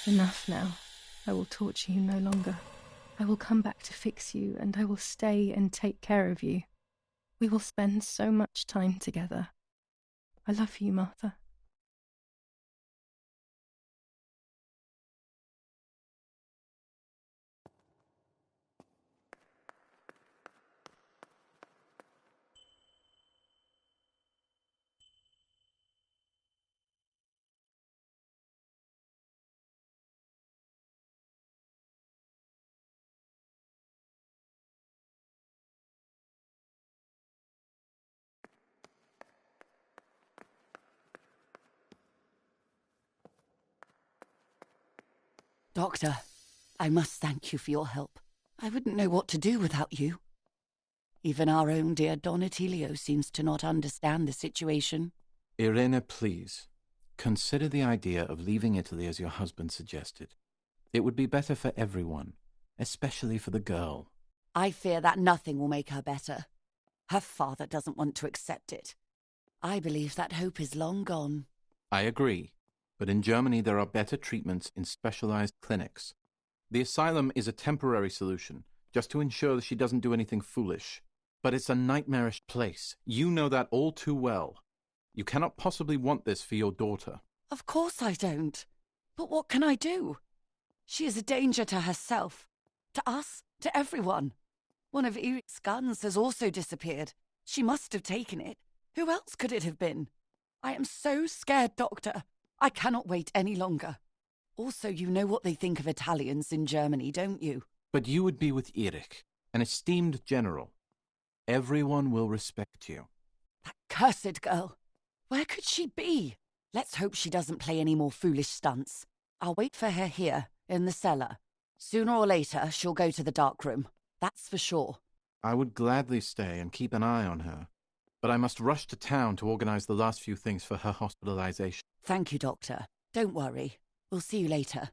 Enough now. I will torture you no longer. I will come back to fix you, and I will stay and take care of you. We will spend so much time together. I love you, Martha. Doctor, I must thank you for your help. I wouldn't know what to do without you. Even our own dear Donatello seems to not understand the situation. Irene, please. Consider the idea of leaving Italy as your husband suggested. It would be better for everyone, especially for the girl. I fear that nothing will make her better. Her father doesn't want to accept it. I believe that hope is long gone. I agree, but in Germany there are better treatments in specialized clinics. The asylum is a temporary solution, just to ensure that she doesn't do anything foolish. But it's a nightmarish place. You know that all too well. You cannot possibly want this for your daughter. Of course I don't. But what can I do? She is a danger to herself, to us, to everyone. One of Eric's guns has also disappeared. She must have taken it. Who else could it have been? I am so scared, Doctor. I cannot wait any longer. Also, you know what they think of Italians in Germany, don't you? But you would be with Eric, an esteemed general. Everyone will respect you. That cursed girl. Where could she be? Let's hope she doesn't play any more foolish stunts. I'll wait for her here, in the cellar. Sooner or later, she'll go to the dark room. That's for sure. I would gladly stay and keep an eye on her, but I must rush to town to organize the last few things for her hospitalization. Thank you, Doctor. Don't worry. We'll see you later.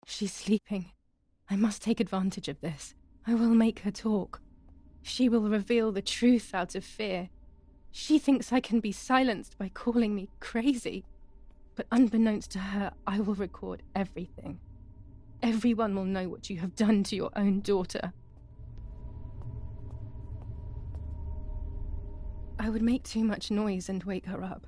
She's sleeping. I must take advantage of this. I will make her talk. She will reveal the truth out of fear. She thinks I can be silenced by calling me crazy. But unbeknownst to her, I will record everything. Everyone will know what you have done to your own daughter. I would make too much noise and wake her up.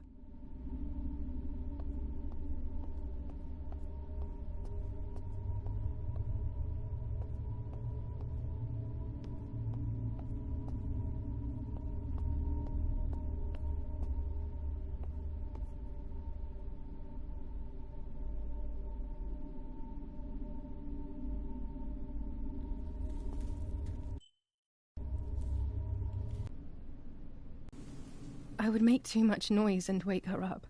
I would make too much noise and wake her up.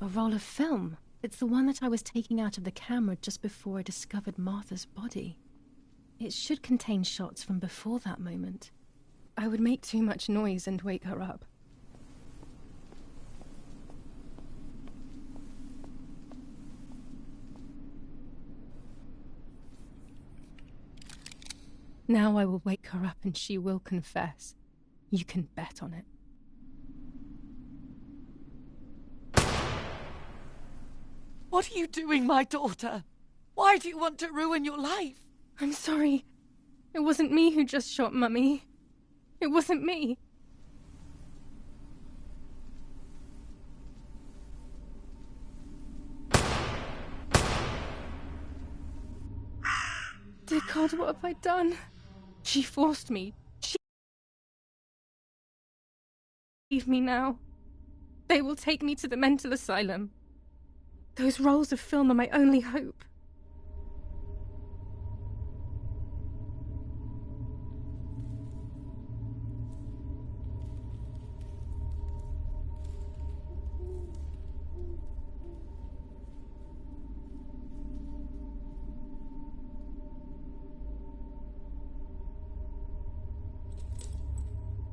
A roll of film. It's the one that I was taking out of the camera just before I discovered Martha's body. It should contain shots from before that moment. I would make too much noise and wake her up. Now I will wake her up and she will confess. You can bet on it. What are you doing, my daughter? Why do you want to ruin your life? I'm sorry. It wasn't me who just shot Mummy. It wasn't me. God, what have I done? She forced me. She... Leave me now. They will take me to the mental asylum. Those rolls of film are my only hope.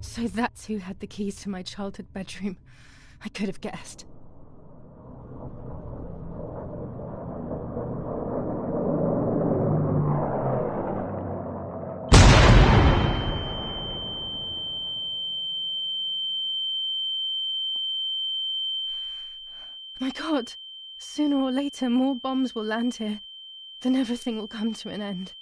So that's who had the keys to my childhood bedroom. I could have guessed. My God, sooner or later more bombs will land here. Then everything will come to an end.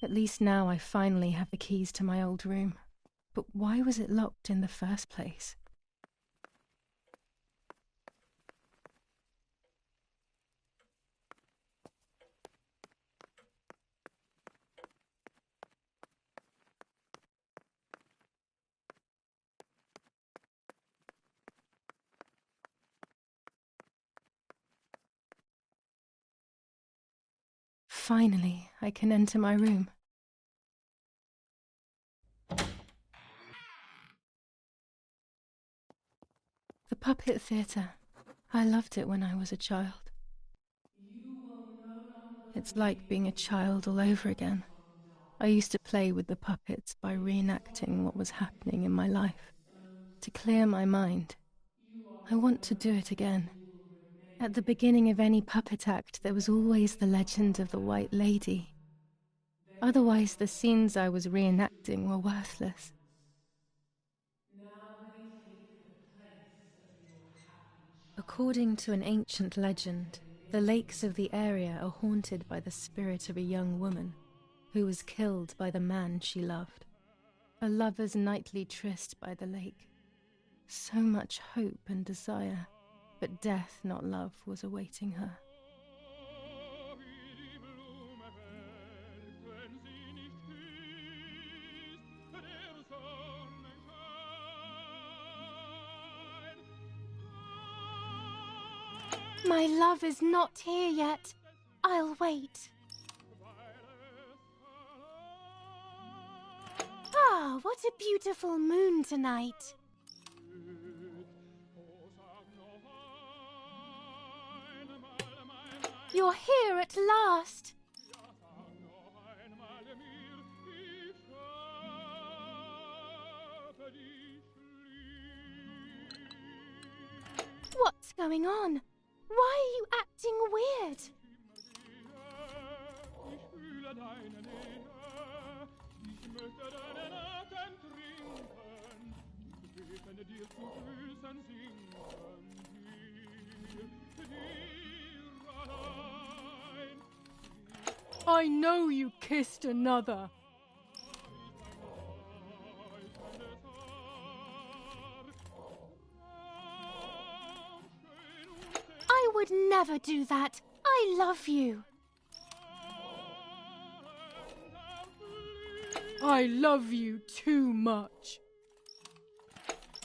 At least now I finally have the keys to my old room. But why was it locked in the first place? Finally, I can enter my room. The puppet theatre. I loved it when I was a child. It's like being a child all over again. I used to play with the puppets by reenacting what was happening in my life. To clear my mind. I want to do it again. At the beginning of any puppet act, there was always the legend of the White Lady. Otherwise, the scenes I was reenacting were worthless. According to an ancient legend, the lakes of the area are haunted by the spirit of a young woman who was killed by the man she loved. A lover's nightly tryst by the lake. So much hope and desire, but death, not love, was awaiting her. My love is not here yet. I'll wait. Ah, what a beautiful moon tonight. You're here at last. What's going on? Why are you acting weird? I know you kissed another. I would never do that. I love you. I love you too much.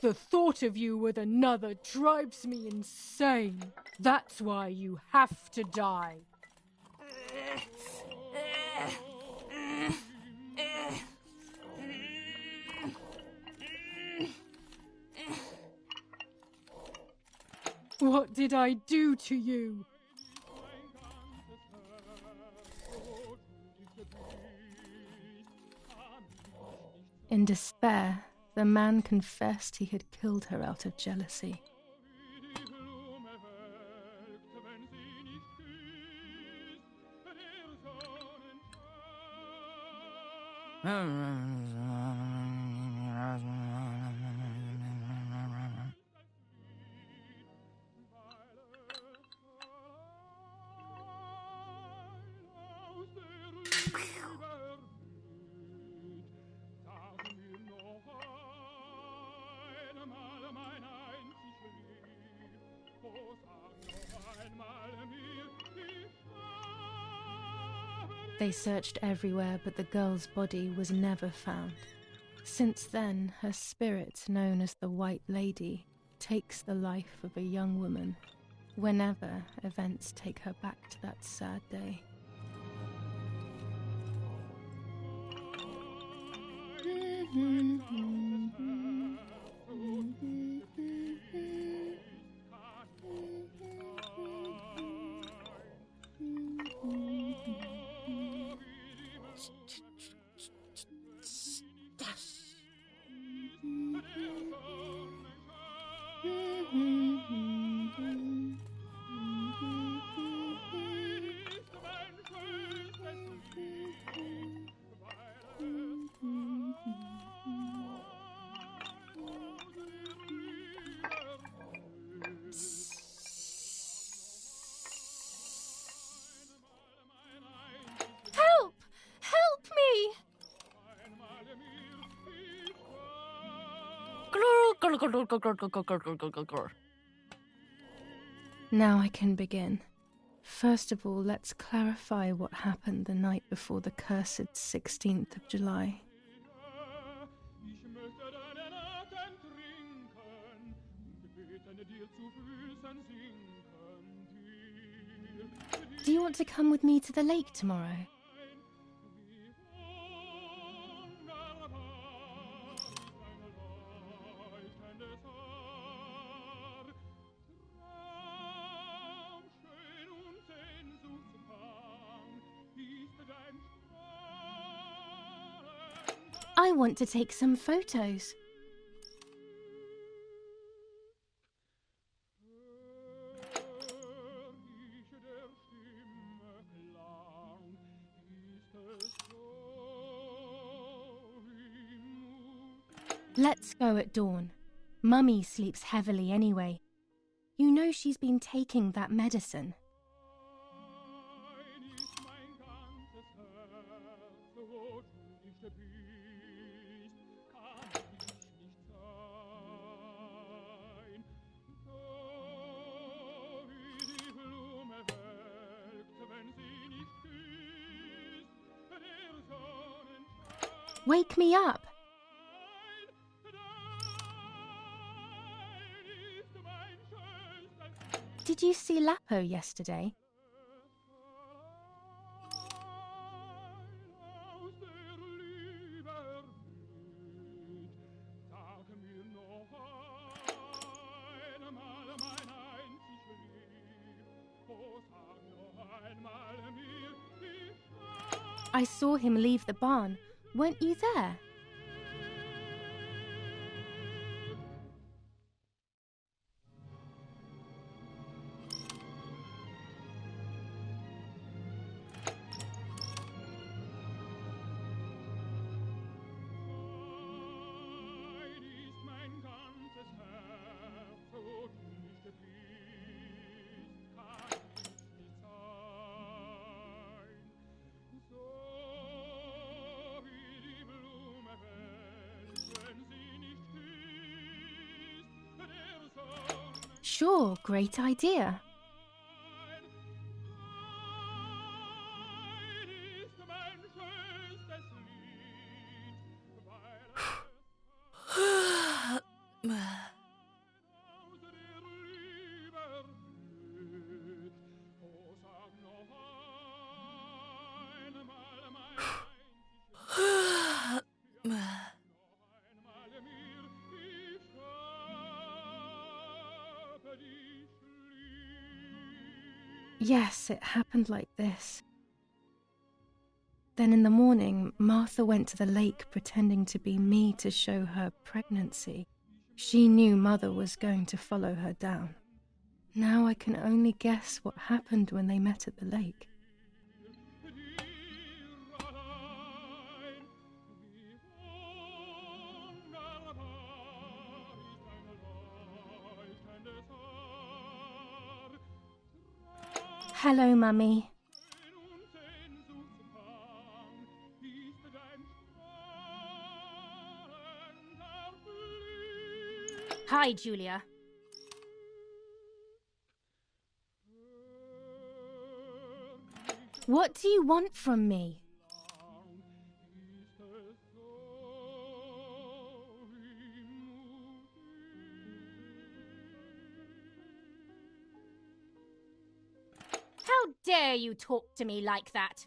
The thought of you with another drives me insane. That's why you have to die. What did I do to you? In despair, the man confessed he had killed her out of jealousy. They searched everywhere, but the girl's body was never found. Since then, her spirit, known as the White Lady, takes the life of a young woman whenever events take her back to that sad day. Help! Help me! Now I can begin. First of all, let's clarify what happened the night before the cursed 16th of July. Do you want to come with me to the lake tomorrow? I want to take some photos. Let's go at dawn. Mummy sleeps heavily anyway. You know she's been taking that medicine. Wake me up! Did you see Lapo yesterday? I saw him leave the barn. Weren't you there? Sure, great idea. Yes, it happened like this. Then in the morning, Martha went to the lake pretending to be me to show her pregnancy. She knew Mother was going to follow her down. Now I can only guess what happened when they met at the lake. Hello, Mummy. Hi, Julia. What do you want from me? How dare you talk to me like that?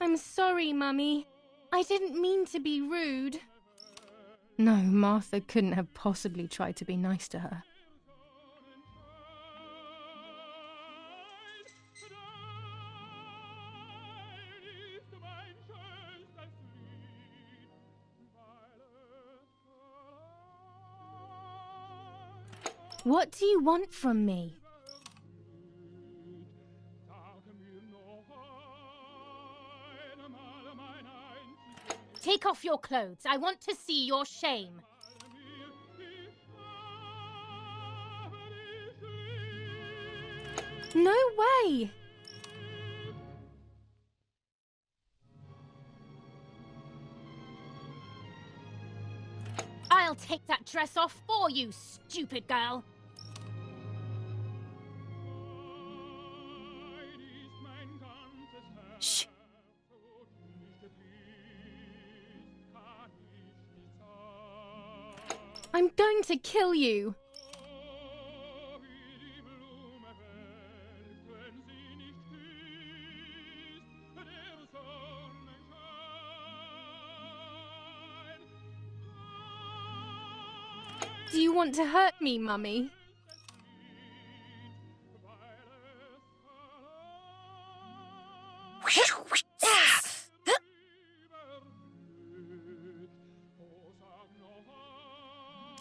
I'm sorry, Mummy. I didn't mean to be rude. No, Martha couldn't have possibly tried to be nice to her. What do you want from me? Take off your clothes. I want to see your shame. No way! I'll take that dress off for you, stupid girl. Shh. I'm going to kill you! Do you want to hurt me, Mummy?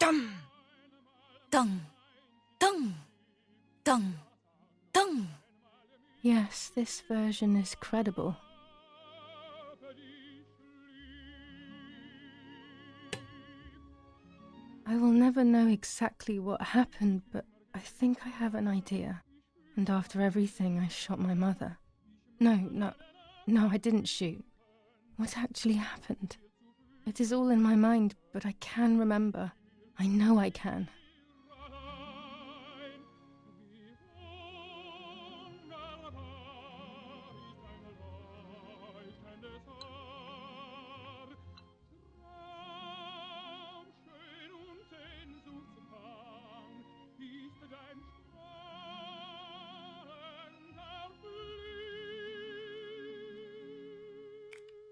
Dum, dung, dung, dung, dung. Yes, this version is credible. I will never know exactly what happened, but I think I have an idea. And after everything, I shot my mother. No, I didn't shoot. What actually happened? It is all in my mind, but I can remember. I know I can.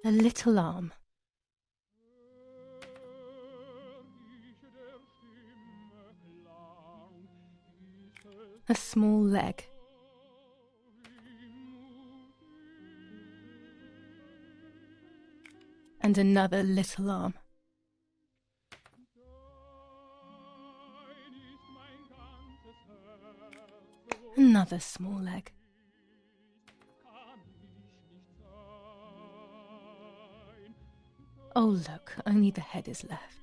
A little arm. A small leg. And another little arm. Another small leg. Oh look, only the head is left.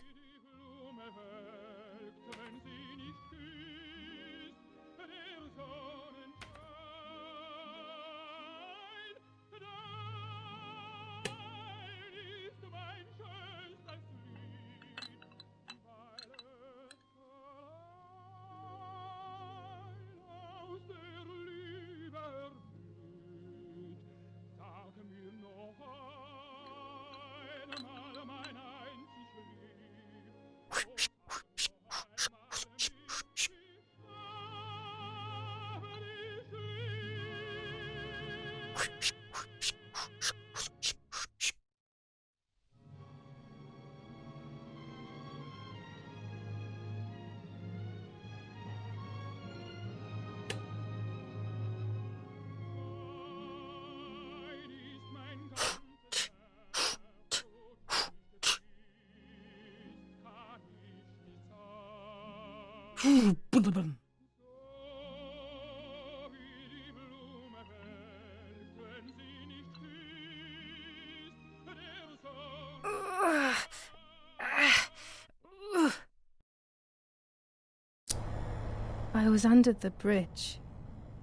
I was under the bridge,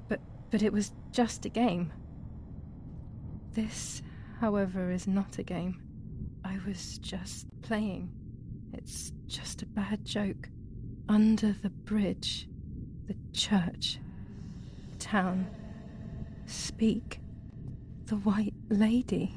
but it was just a game. This, however, is not a game. I was just playing. It's just a bad joke. Under the bridge, the church, town, speak, the white lady.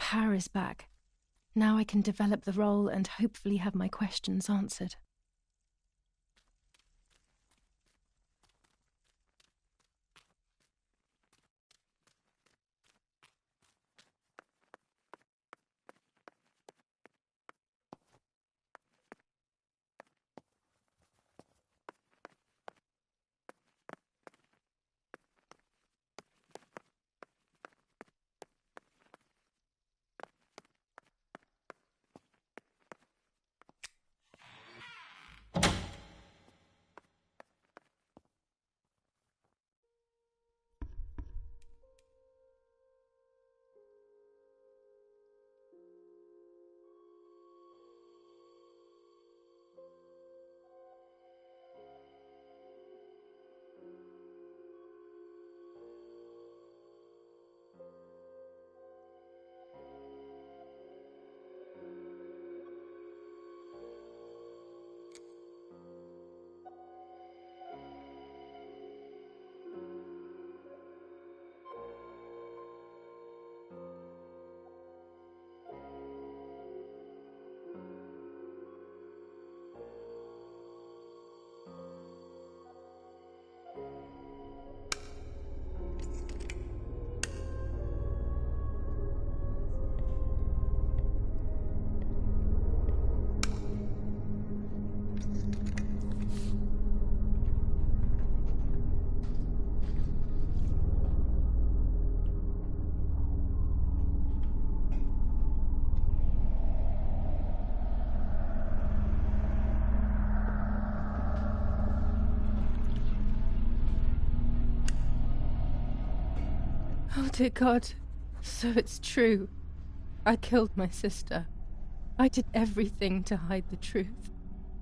power is back. Now I can develop the role and hopefully have my questions answered. Oh dear God, so it's true. I killed my sister. I did everything to hide the truth.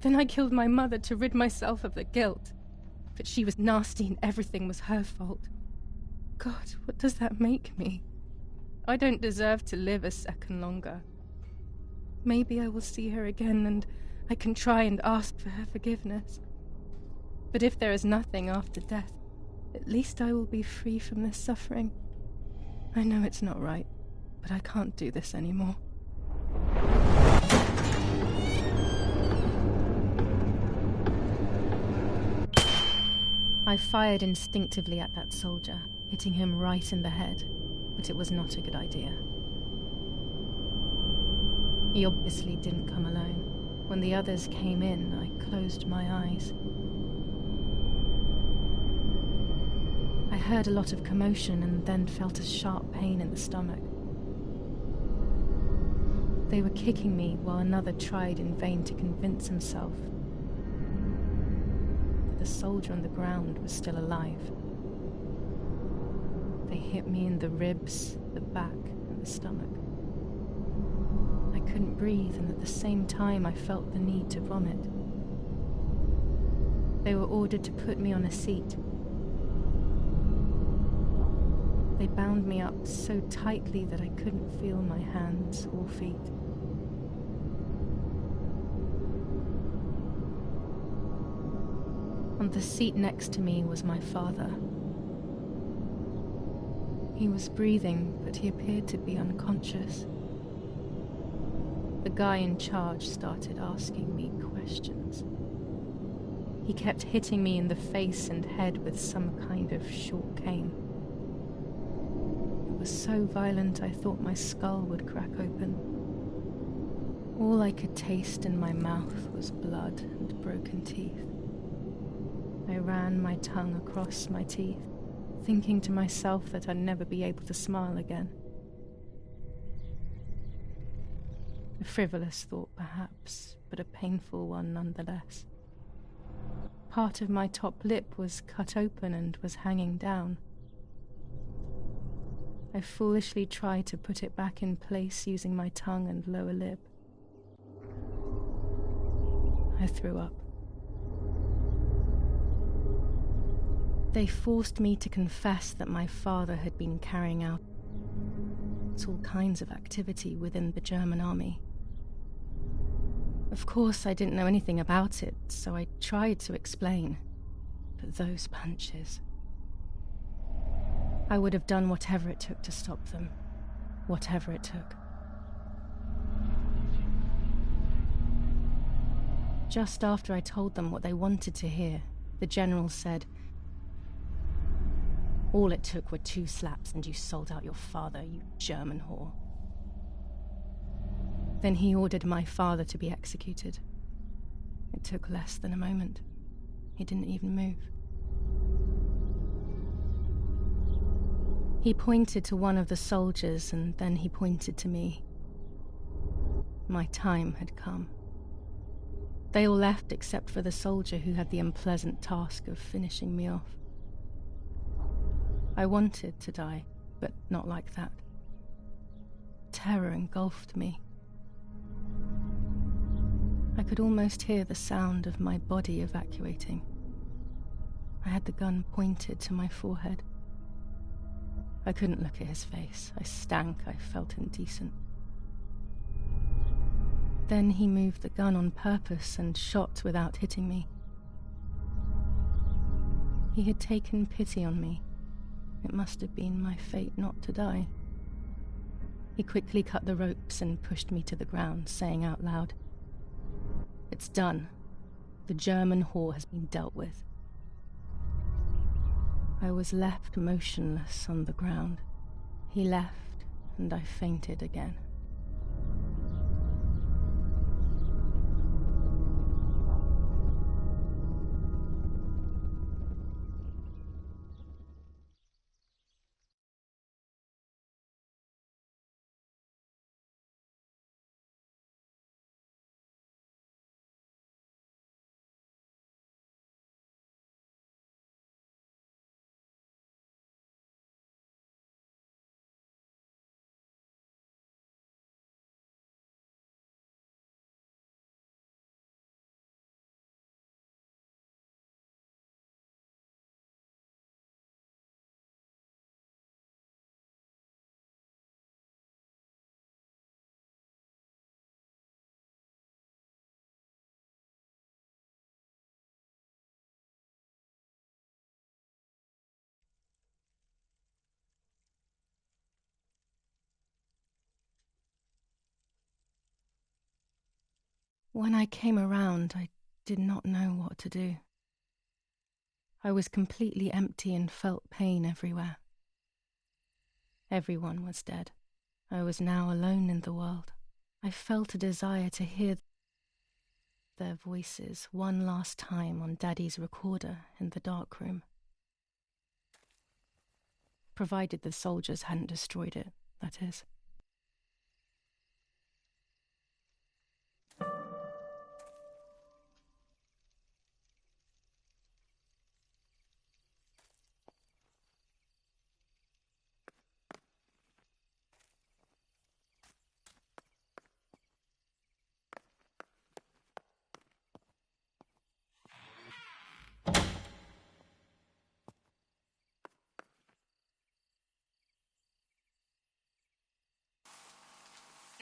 Then I killed my mother to rid myself of the guilt. But she was nasty and everything was her fault. God, what does that make me? I don't deserve to live a second longer. Maybe I will see her again and I can try and ask for her forgiveness. But if there is nothing after death, at least I will be free from this suffering. I know it's not right, but I can't do this anymore. I fired instinctively at that soldier, hitting him right in the head, but it was not a good idea. He obviously didn't come alone. When the others came in, I closed my eyes. I heard a lot of commotion and then felt a sharp pain in the stomach. They were kicking me while another tried in vain to convince himself that the soldier on the ground was still alive. They hit me in the ribs, the back, and the stomach. I couldn't breathe, and at the same time I felt the need to vomit. They were ordered to put me on a seat. They bound me up so tightly that I couldn't feel my hands or feet. On the seat next to me was my father. He was breathing, but he appeared to be unconscious. The guy in charge started asking me questions. He kept hitting me in the face and head with some kind of short cane. It was so violent I thought my skull would crack open. All I could taste in my mouth was blood and broken teeth. I ran my tongue across my teeth, thinking to myself that I'd never be able to smile again. A frivolous thought, perhaps, but a painful one nonetheless. Part of my top lip was cut open and was hanging down. I foolishly tried to put it back in place using my tongue and lower lip. I threw up. They forced me to confess that my father had been carrying out all kinds of activity within the German army. Of course, I didn't know anything about it, so I tried to explain. But those punches... I would have done whatever it took to stop them. Whatever it took. Just after I told them what they wanted to hear, the general said, "All it took were 2 slaps and you sold out your father, you German whore." Then he ordered my father to be executed. It took less than a moment. He didn't even move. He pointed to one of the soldiers and then he pointed to me. My time had come. They all left except for the soldier who had the unpleasant task of finishing me off. I wanted to die, but not like that. Terror engulfed me. I could almost hear the sound of my body evacuating. I had the gun pointed to my forehead. I couldn't look at his face. I stank. I felt indecent. Then he moved the gun on purpose and shot without hitting me. He had taken pity on me. It must have been my fate not to die. He quickly cut the ropes and pushed me to the ground, saying out loud, "It's done. The German whore has been dealt with." I was left motionless on the ground. He left, and I fainted again. When I came around, I did not know what to do. I was completely empty and felt pain everywhere. Everyone was dead. I was now alone in the world. I felt a desire to hear their voices one last time on Daddy's recorder in the dark room. Provided the soldiers hadn't destroyed it, that is.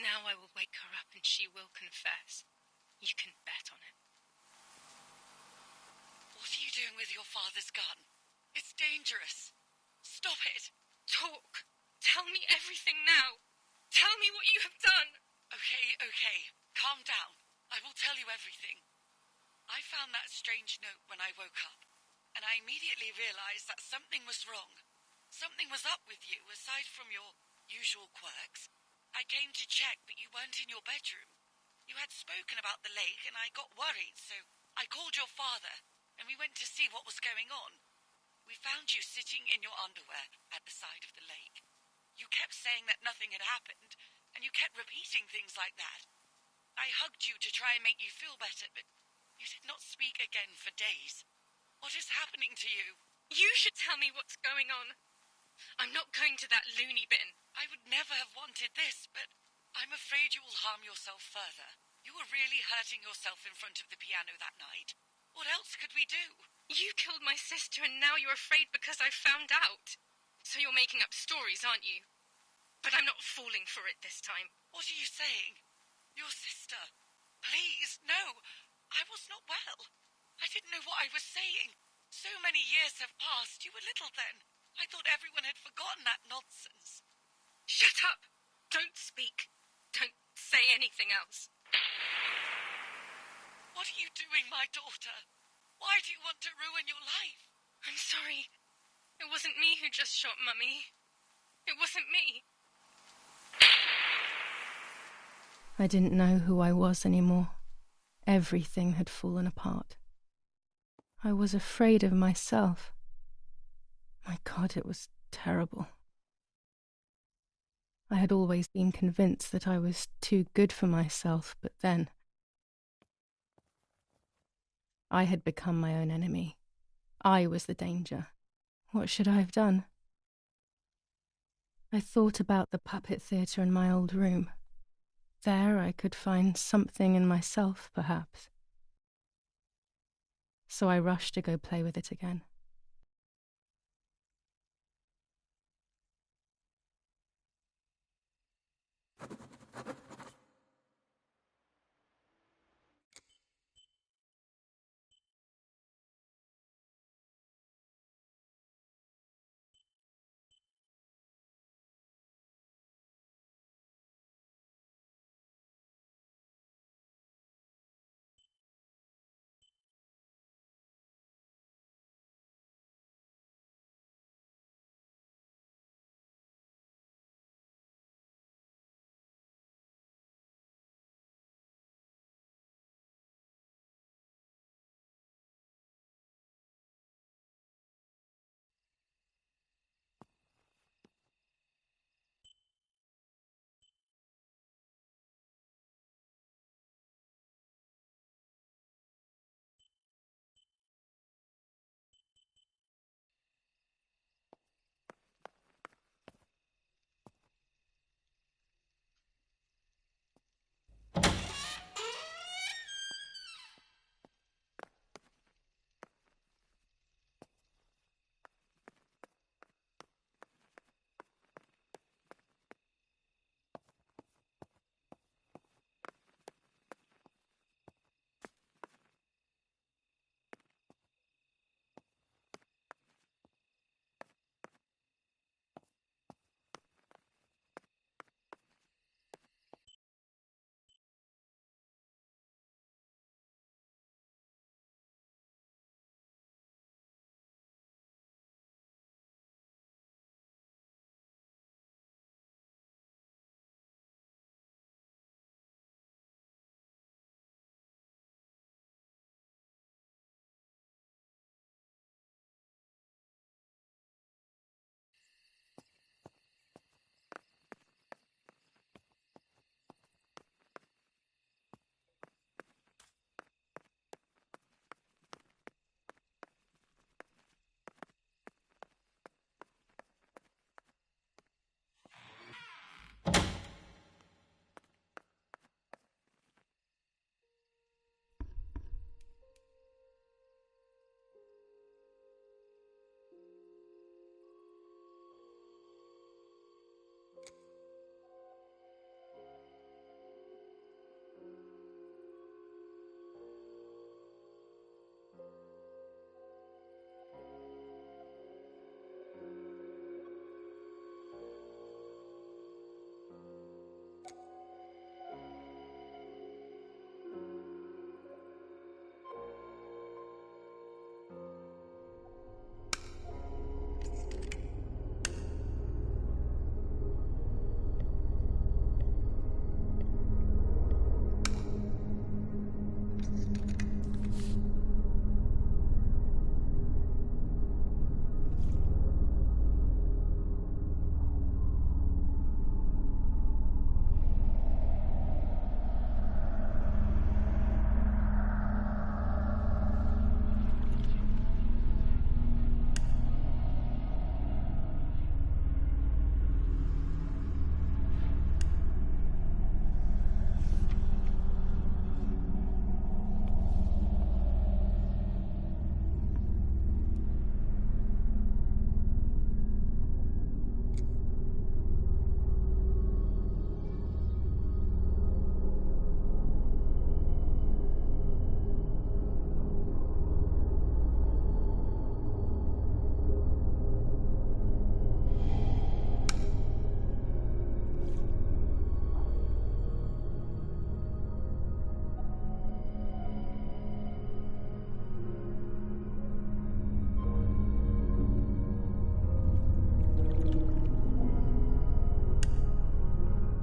Now I will wake her up and she will confess. You can bet on it. What are you doing with your father's gun? It's dangerous. Stop it. Talk. Tell me everything now. Tell me what you have done. Okay. Calm down. I will tell you everything. I found that strange note when I woke up, and I immediately realized that something was wrong. Something was up with you, aside from your usual quirks. I came to check, but you weren't in your bedroom. You had spoken about the lake, and I got worried, so I called your father, and we went to see what was going on. We found you sitting in your underwear at the side of the lake. You kept saying that nothing had happened, and you kept repeating things like that. I hugged you to try and make you feel better, but you did not speak again for days. What is happening to you? You should tell me what's going on. I'm not going to that loony bin. I would never have wanted this, but I'm afraid you will harm yourself further. You were really hurting yourself in front of the piano that night. What else could we do? You killed my sister and now you're afraid because I found out. So you're making up stories, aren't you? But I'm not falling for it this time. What are you saying? Your sister? Please, no. I was not well. I didn't know what I was saying. So many years have passed. You were little then. I thought everyone had forgotten that nonsense. Shut up! Don't speak. Don't say anything else. What are you doing, my daughter? Why do you want to ruin your life? I'm sorry. It wasn't me who just shot Mummy. It wasn't me. I didn't know who I was anymore. Everything had fallen apart. I was afraid of myself. My God, it was terrible. I had always been convinced that I was too good for myself, but then I had become my own enemy. I was the danger. What should I have done? I thought about the puppet theatre in my old room. There I could find something in myself, perhaps. So I rushed to go play with it again.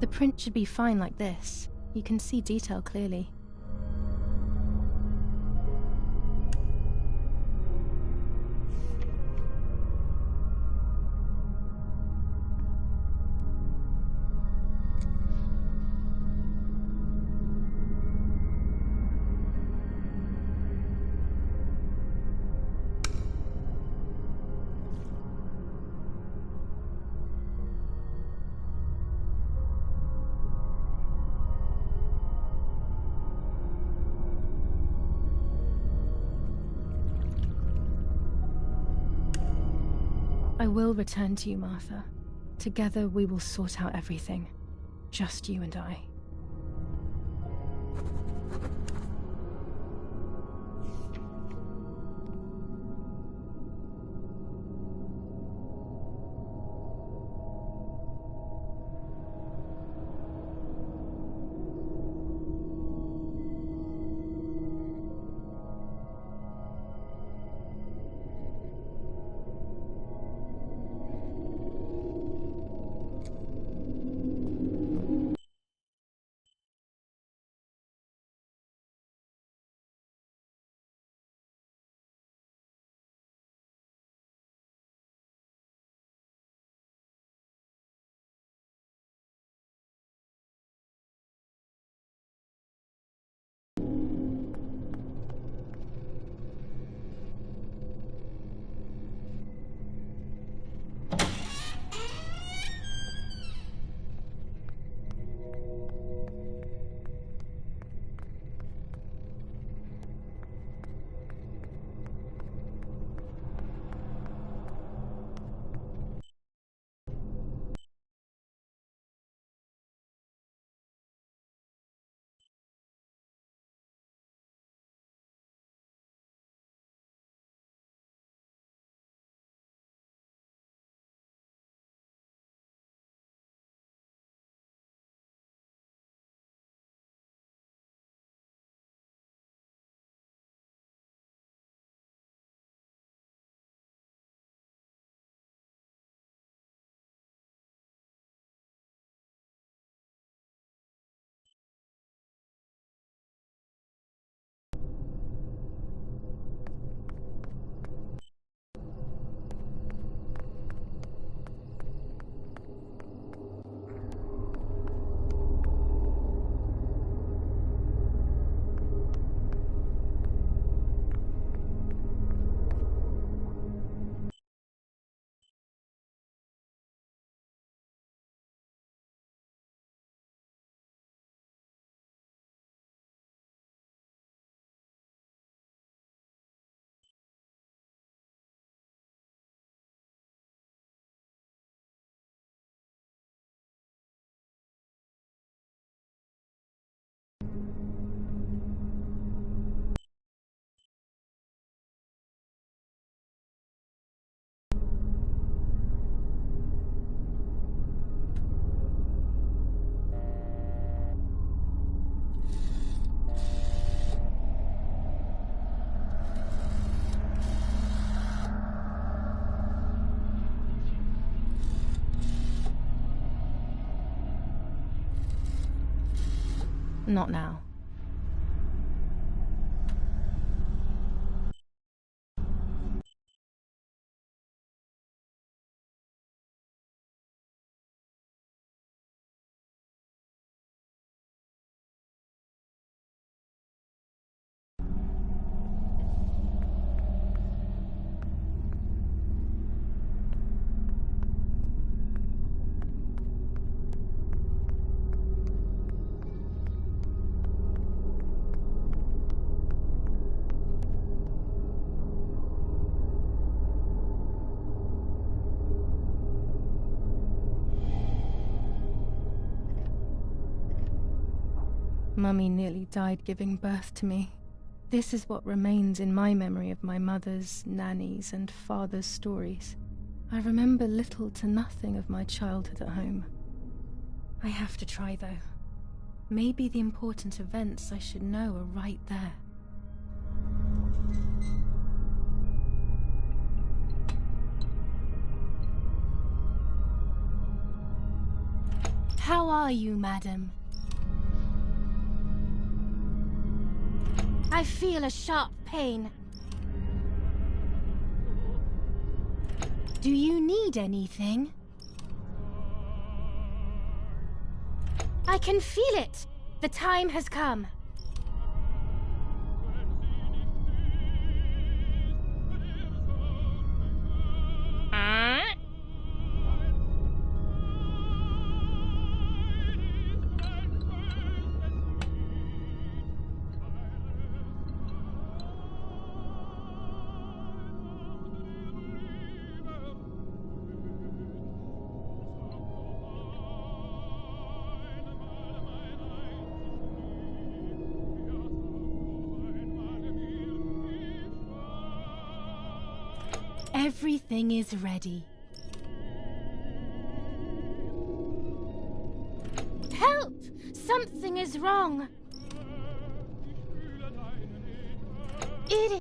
The print should be fine like this. You can see detail clearly. I will return to you, Martha. Together we will sort out everything. Just you and I. Not now. Mummy nearly died giving birth to me. This is what remains in my memory of my mother's, nanny's, and father's stories. I remember little to nothing of my childhood at home. I have to try, though. Maybe the important events I should know are right there. How are you, madam? I feel a sharp pain. Do you need anything? I can feel it. The time has come. Everything is ready. Help! Something is wrong.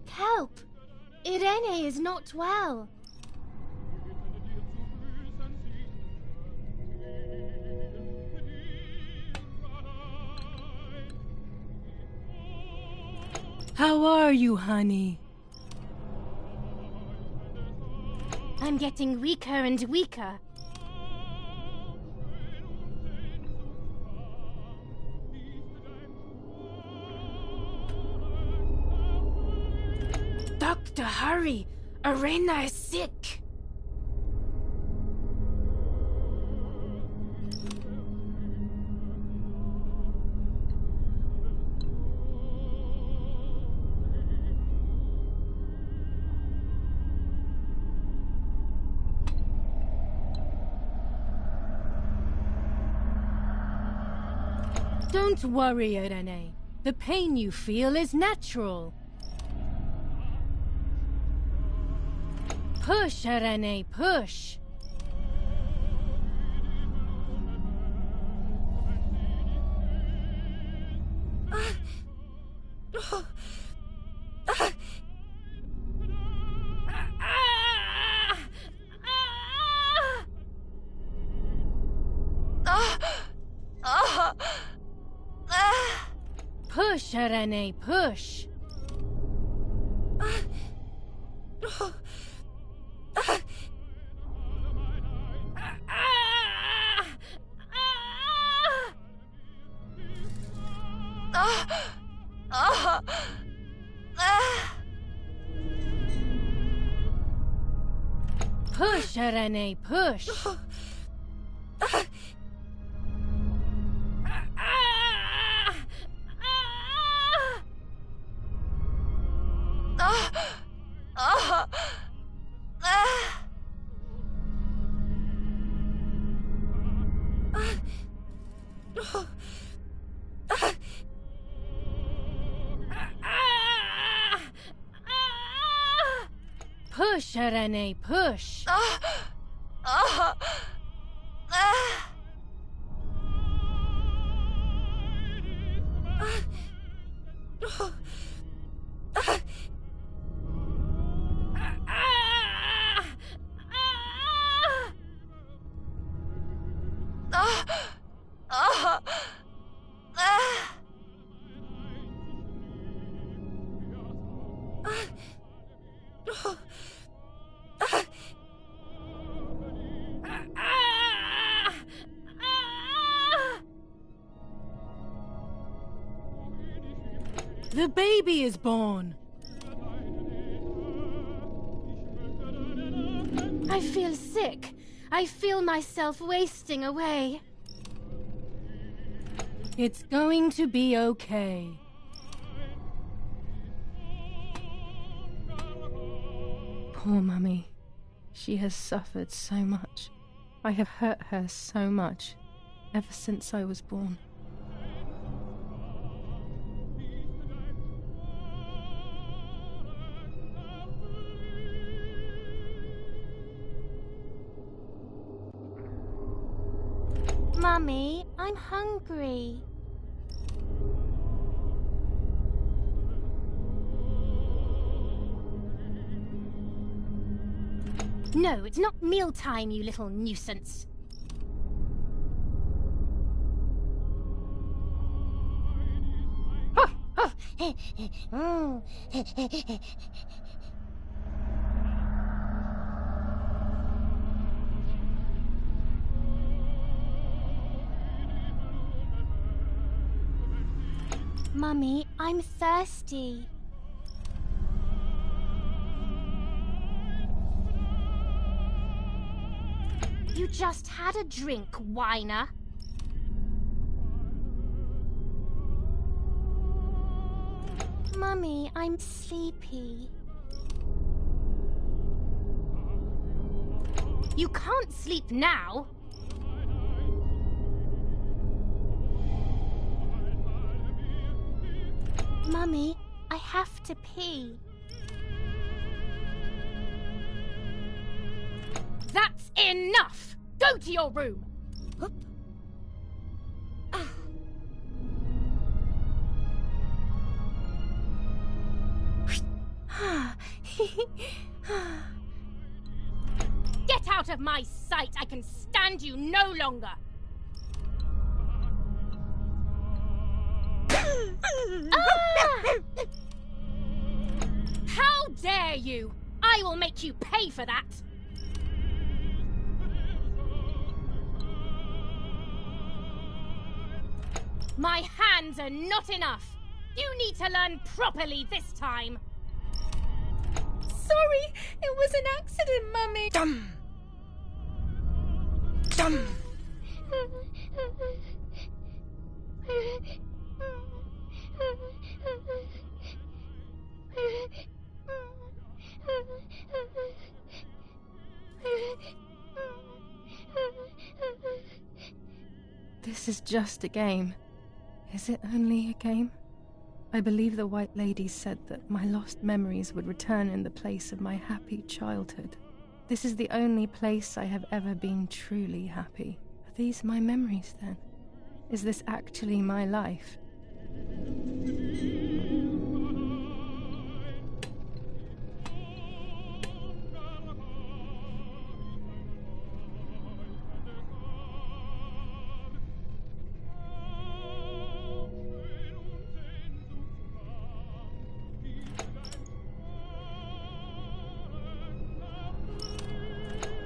Help! Irene is not well. How are you, honey? I'm getting weaker and weaker. Doctor, hurry! Irena is sick! Don't worry, Irene. The pain you feel is natural. Push, Irene, push. Push, Irene, push. Push, Irene, push. Push, Irene, push. The baby is born. I feel sick. I feel myself wasting away. It's going to be okay. Poor Mummy. She has suffered so much. I have hurt her so much, ever since I was born. Mummy, I'm hungry. No, it's not mealtime, you little nuisance. Mummy, I'm thirsty. You just had a drink, whiner. Mummy, I'm sleepy. You can't sleep now. Mummy, I have to pee. That's enough! Go to your room! Get out of my sight! I can stand you no longer! How dare you! I will make you pay for that! My hands are not enough! You need to learn properly this time! Sorry, it was an accident, Mummy. Dumb! Dumb! This is just a game. Is it only a game? I believe the White Lady said that my lost memories would return in the place of my happy childhood. This is the only place I have ever been truly happy. Are these my memories, then? Is this actually my life?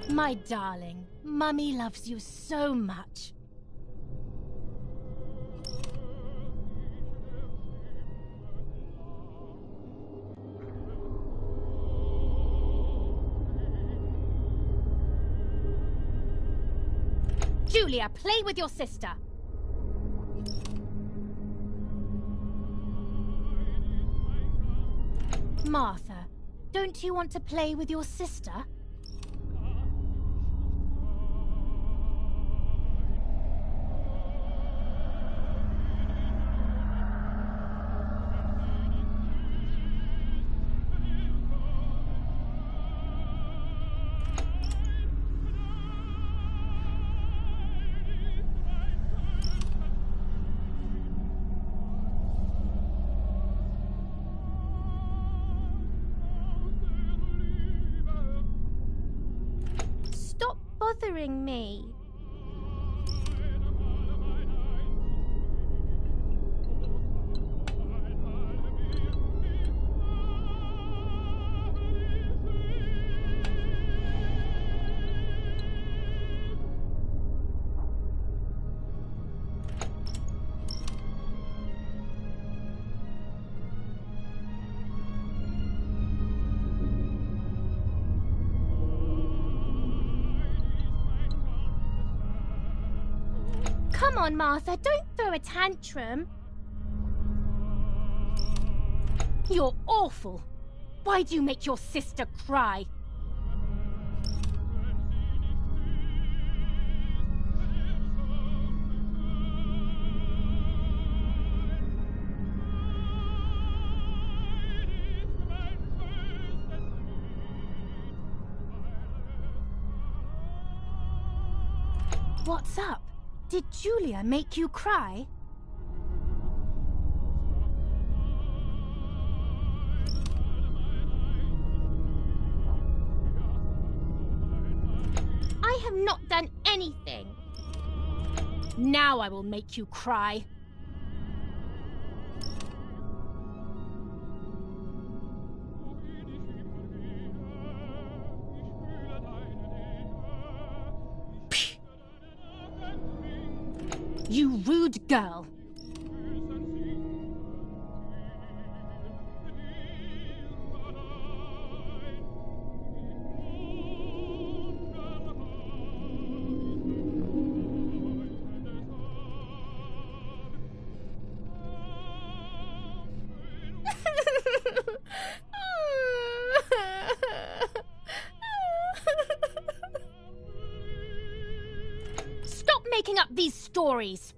My darling, Mummy loves you so much. Julia, play with your sister. Martha, don't you want to play with your sister? Stop bothering me. Come on, Martha, don't throw a tantrum. You're awful. Why do you make your sister cry? What's up? Did Julia make you cry? I have not done anything. Now I will make you cry. You rude girl. Stop making up these stories.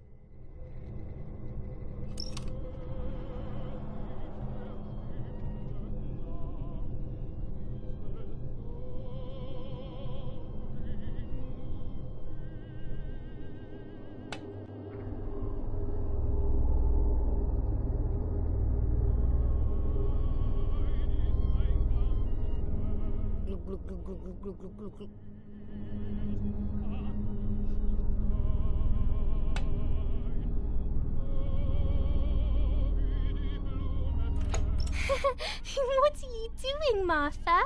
What are you doing, Martha?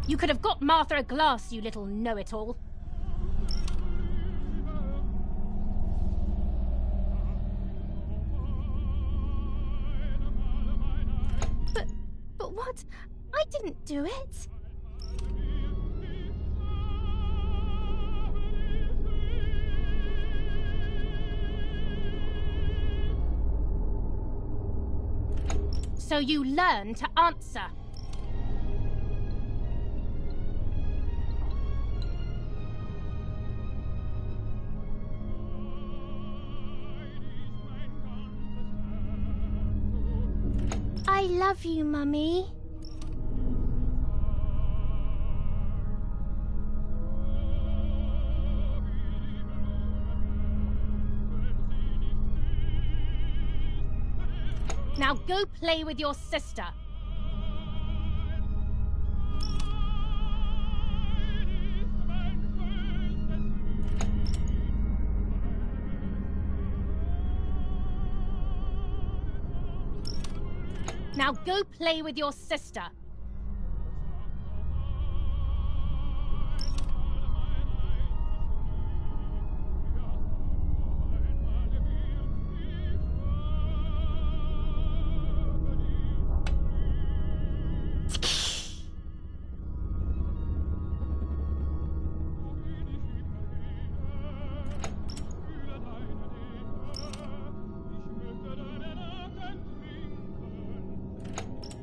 You could have got Martha a glass, you little know-it-all. But what? I didn't do it. So you learn to answer. I love you, Mummy. Now go play with your sister. Now go play with your sister.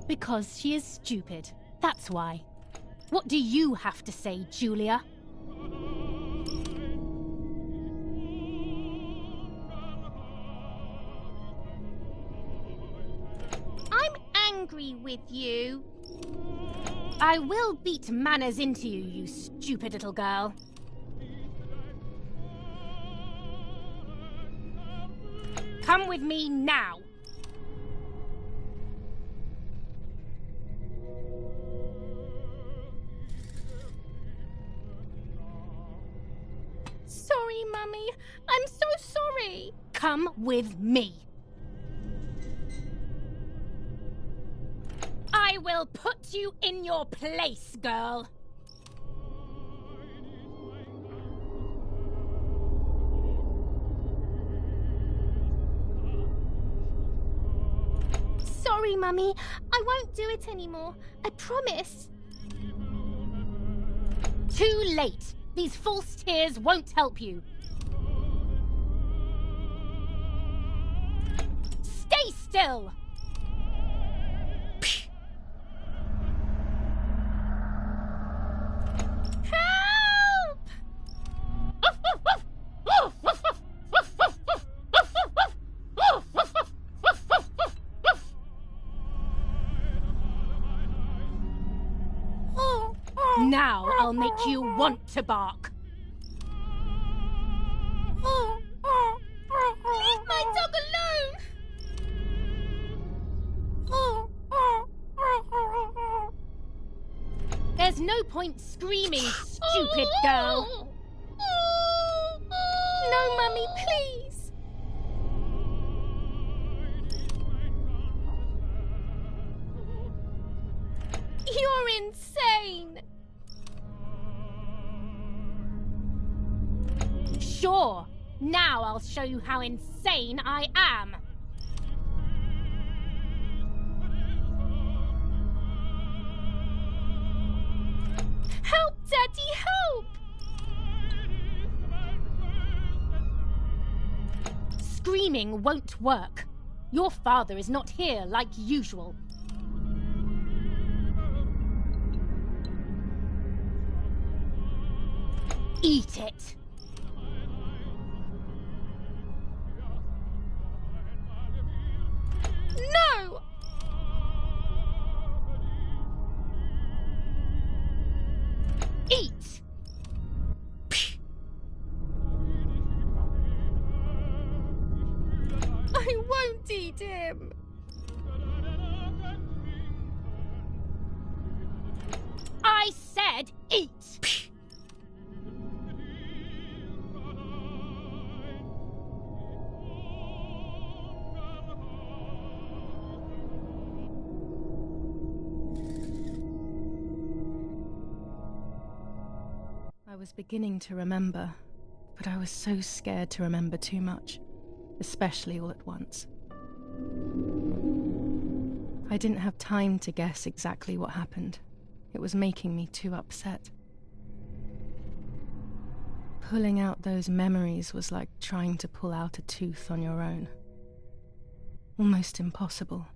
Because she is stupid. That's why. What do you have to say, Julia? I'm angry with you. I will beat manners into you, you stupid little girl. Come with me now. Sorry, Mummy. I'm so sorry. Come with me. I will put you in your place, girl. Sorry, Mummy. I won't do it anymore. I promise. Too late. These false tears won't help you. Stay still! Help! Now I'll make you want to bark. Leave my dog alone! There's no point screaming, stupid girl. No, Mummy, please. Sure. Now I'll show you how insane I am. Help, Daddy, help! Screaming won't work. Your father is not here like usual. Eat it. No! Eat! I won't eat him. I said eat! I was beginning to remember, but I was so scared to remember too much, especially all at once. I didn't have time to guess exactly what happened. It was making me too upset. Pulling out those memories was like trying to pull out a tooth on your own. Almost impossible,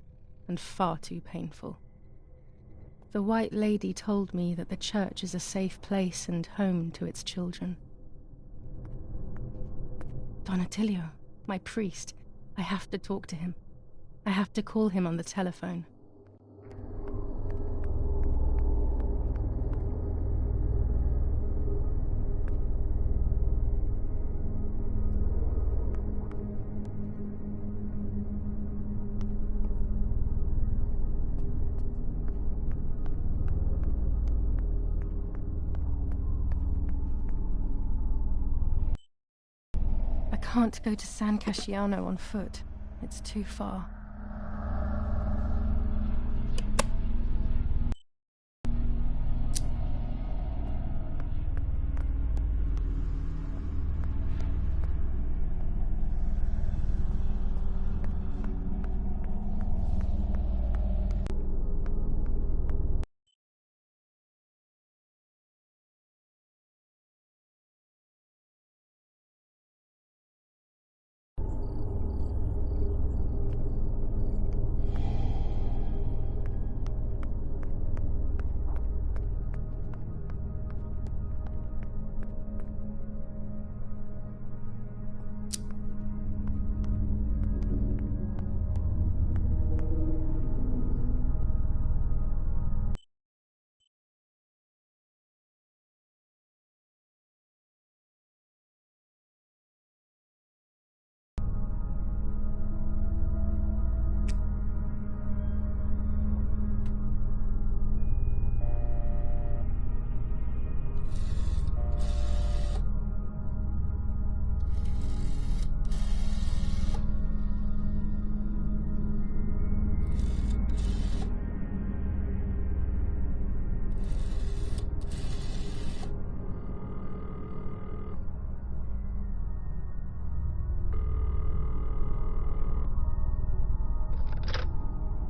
and far too painful. The White Lady told me that the church is a safe place and home to its children. Don Attilio, my priest. I have to talk to him. I have to call him on the telephone. I can't go to San Casciano on foot. It's too far.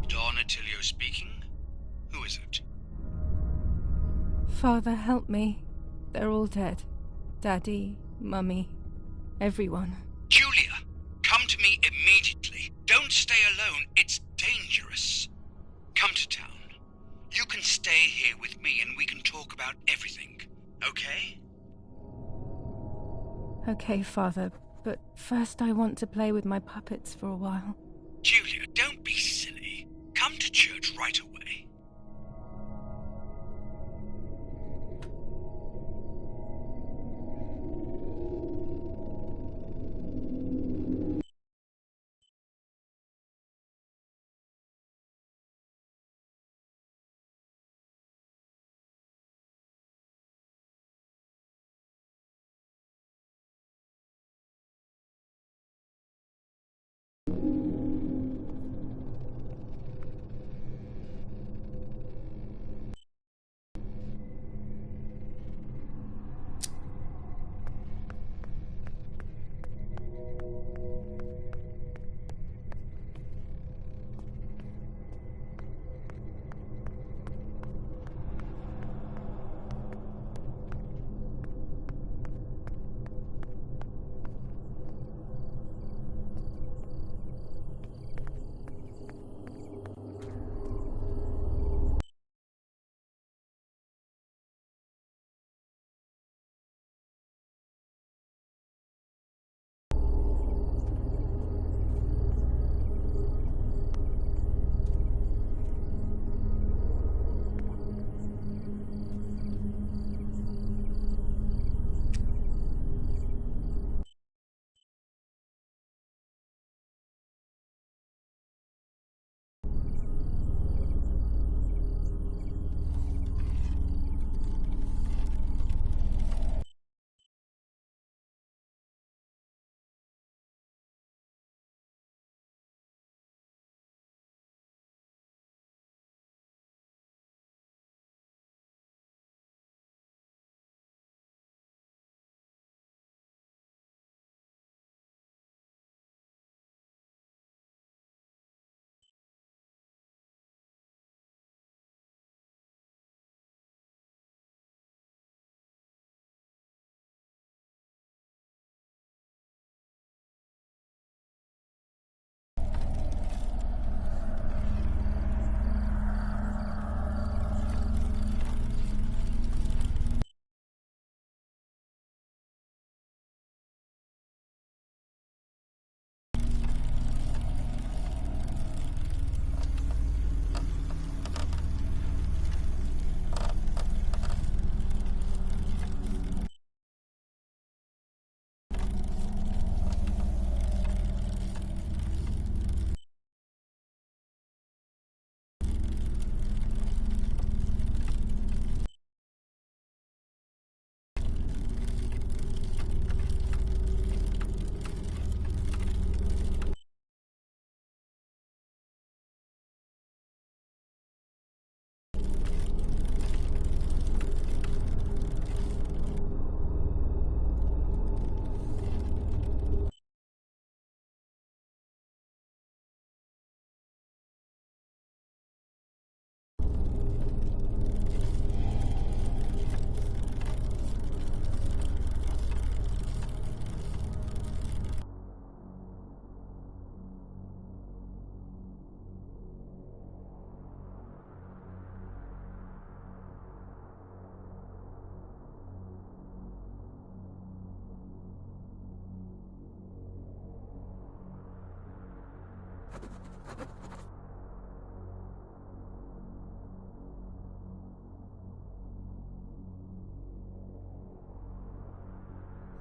Don Attilio speaking. Who is it? Father, help me. They're all dead. Daddy, Mummy, everyone. Julia, come to me immediately. Don't stay alone. It's dangerous. Come to town. You can stay here with me and we can talk about everything. Okay? Okay, Father, but first I want to play with my puppets for a while. Julia, don't be silly. Come to church right away.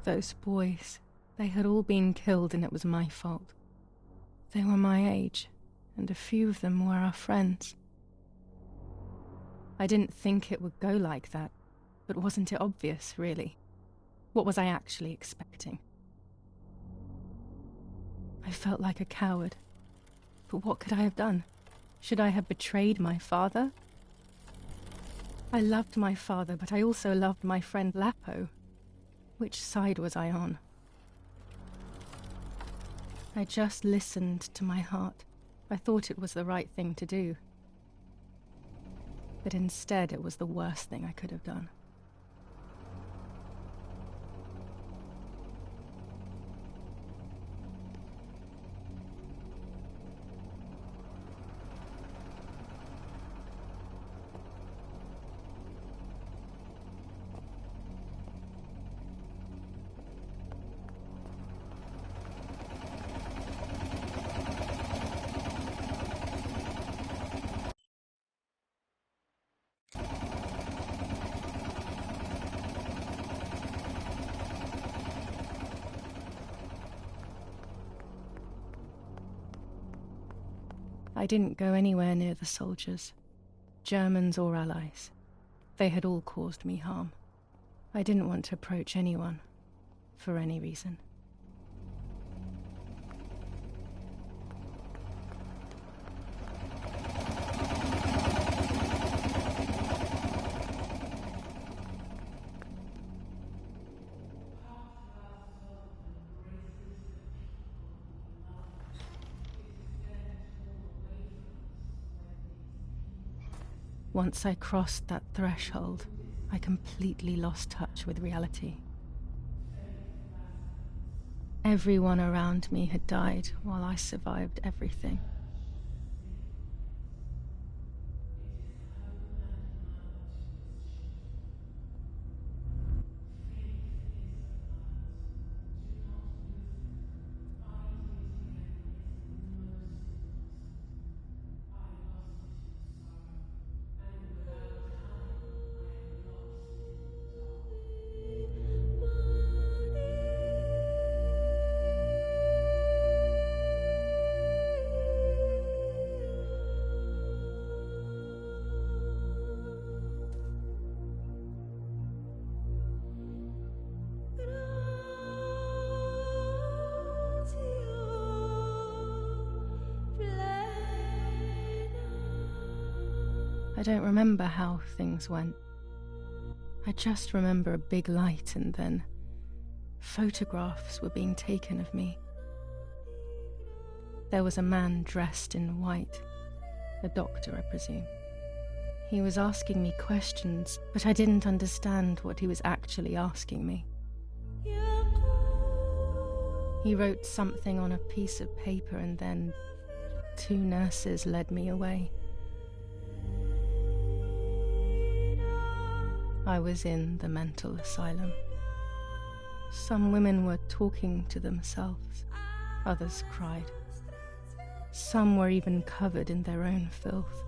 Those boys, they had all been killed and it was my fault. They were my age, and a few of them were our friends. I didn't think it would go like that, but wasn't it obvious, really? What was I actually expecting? I felt like a coward. But what could I have done? Should I have betrayed my father? I loved my father, but I also loved my friend Lapo. Which side was I on? I just listened to my heart. I thought it was the right thing to do. But instead, it was the worst thing I could have done. I didn't go anywhere near the soldiers, Germans or allies. They had all caused me harm. I didn't want to approach anyone, for any reason. Once I crossed that threshold, I completely lost touch with reality. Everyone around me had died while I survived everything. I don't remember how things went. I just remember a big light and then photographs were being taken of me. There was a man dressed in white, a doctor, I presume. He was asking me questions, but I didn't understand what he was actually asking me. He wrote something on a piece of paper and then 2 nurses led me away. I was in the mental asylum. Some women were talking to themselves, others cried. Some were even covered in their own filth.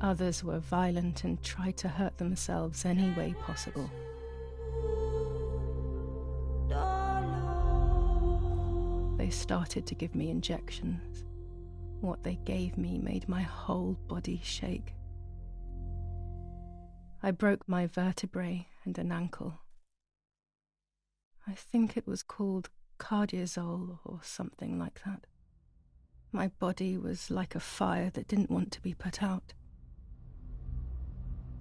Others were violent and tried to hurt themselves any way possible. They started to give me injections. What they gave me made my whole body shake. I broke my vertebrae and an ankle. I think it was called cardiazole or something like that. My body was like a fire that didn't want to be put out.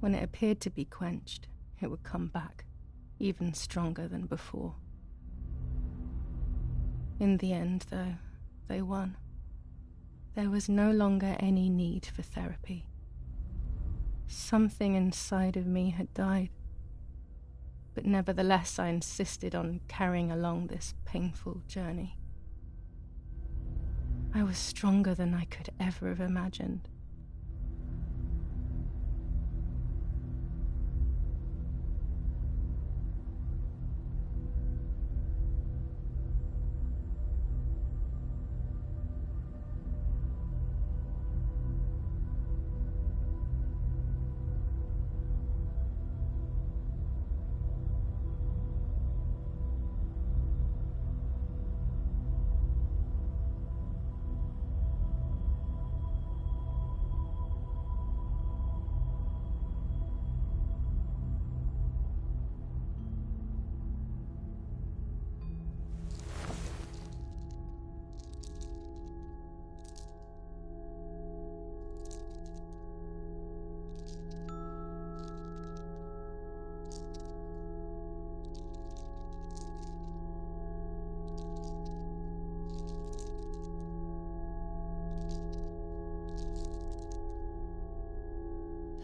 When it appeared to be quenched, it would come back, even stronger than before. In the end, though, they won. There was no longer any need for therapy. Something inside of me had died, but nevertheless I insisted on carrying along this painful journey. I was stronger than I could ever have imagined.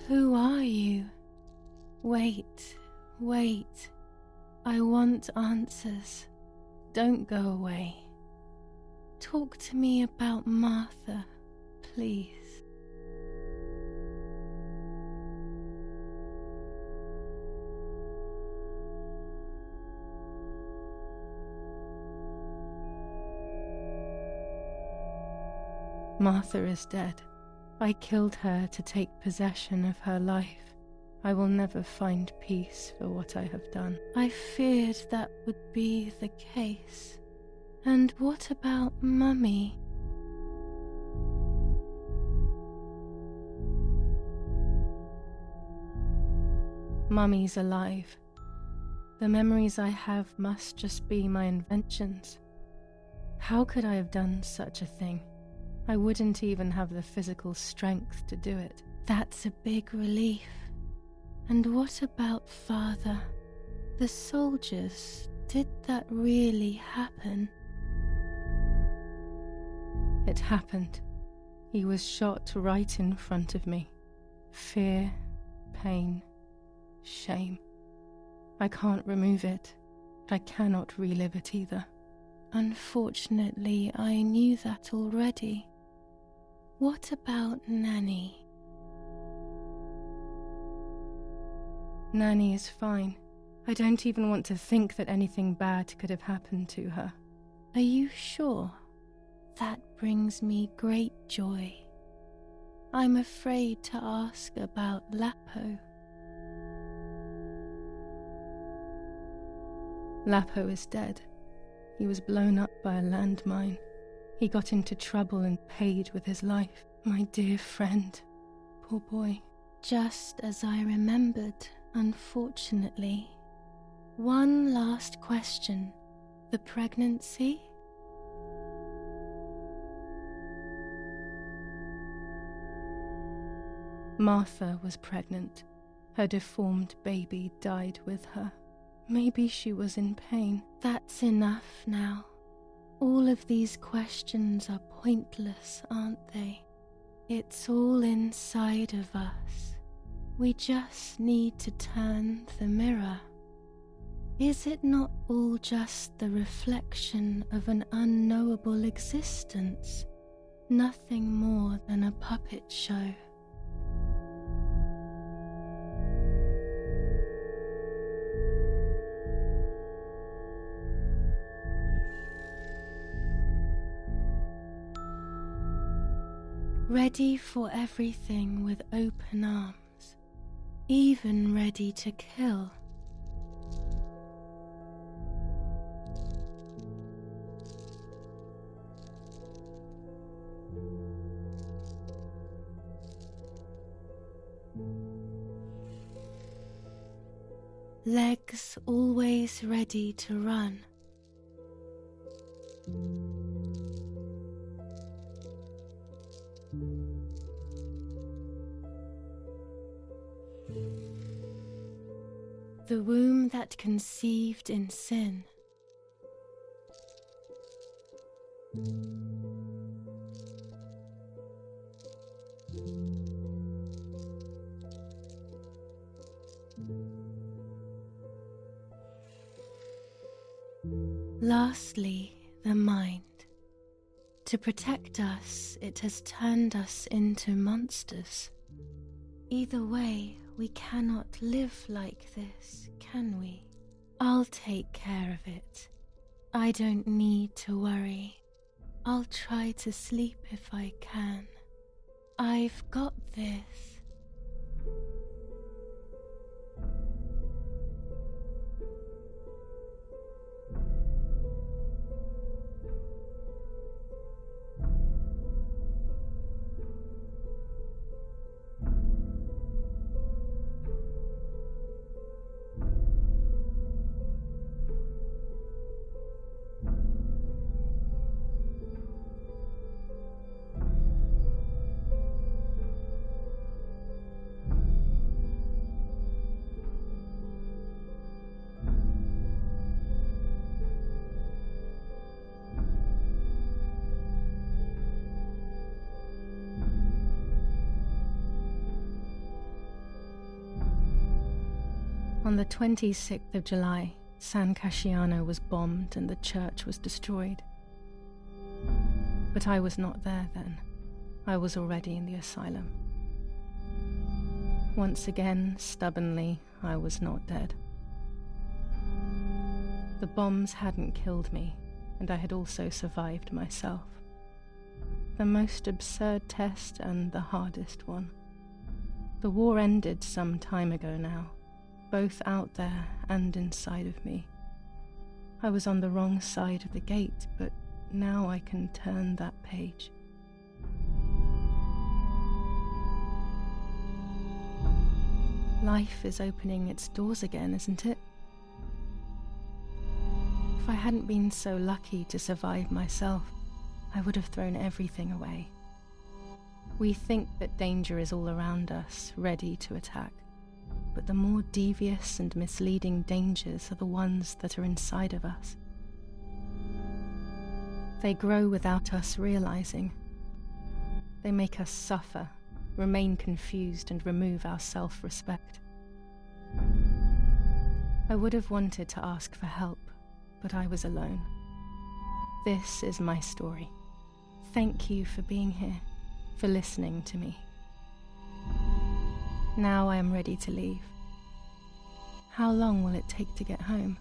Who are you? Wait, wait. I want answers. Don't go away. Talk to me about Martha, please. Martha is dead. I killed her to take possession of her life. I will never find peace for what I have done. I feared that would be the case. And what about Mummy? Mummy's alive. The memories I have must just be my inventions. How could I have done such a thing? I wouldn't even have the physical strength to do it. That's a big relief. And what about Father? The soldiers, did that really happen? It happened. He was shot right in front of me. Fear, pain, shame. I can't remove it, but I cannot relive it either. Unfortunately, I knew that already. What about Nanny? Nanny is fine. I don't even want to think that anything bad could have happened to her. Are you sure? That brings me great joy. I'm afraid to ask about Lapo. Lapo is dead. He was blown up by a landmine. He got into trouble and paid with his life. My dear friend. Poor boy. Just as I remembered, unfortunately. One last question. The pregnancy? Martha was pregnant. Her deformed baby died with her. Maybe she was in pain. That's enough now. All of these questions are pointless, aren't they? It's all inside of us. We just need to turn the mirror. Is it not all just the reflection of an unknowable existence? Nothing more than a puppet show. Ready for everything with open arms, even ready to kill. Legs always ready to run. The womb that conceived in sin. Lastly, the mind. To protect us, it has turned us into monsters. Either way, we cannot live like this, can we? I'll take care of it. I don't need to worry. I'll try to sleep if I can. I've got this. On the 26th of July, San Casciano was bombed and the church was destroyed. But I was not there then. I was already in the asylum. Once again, stubbornly, I was not dead. The bombs hadn't killed me, and I had also survived myself. The most absurd test and the hardest one. The war ended some time ago now, both out there and inside of me. I was on the wrong side of the gate, but now I can turn that page. Life is opening its doors again, isn't it? If I hadn't been so lucky to survive myself, I would have thrown everything away. We think that danger is all around us, ready to attack. But the more devious and misleading dangers are the ones that are inside of us. They grow without us realizing. They make us suffer, remain confused, and remove our self-respect. I would have wanted to ask for help, but I was alone. This is my story. Thank you for being here, for listening to me. Now I am ready to leave. How long will it take to get home?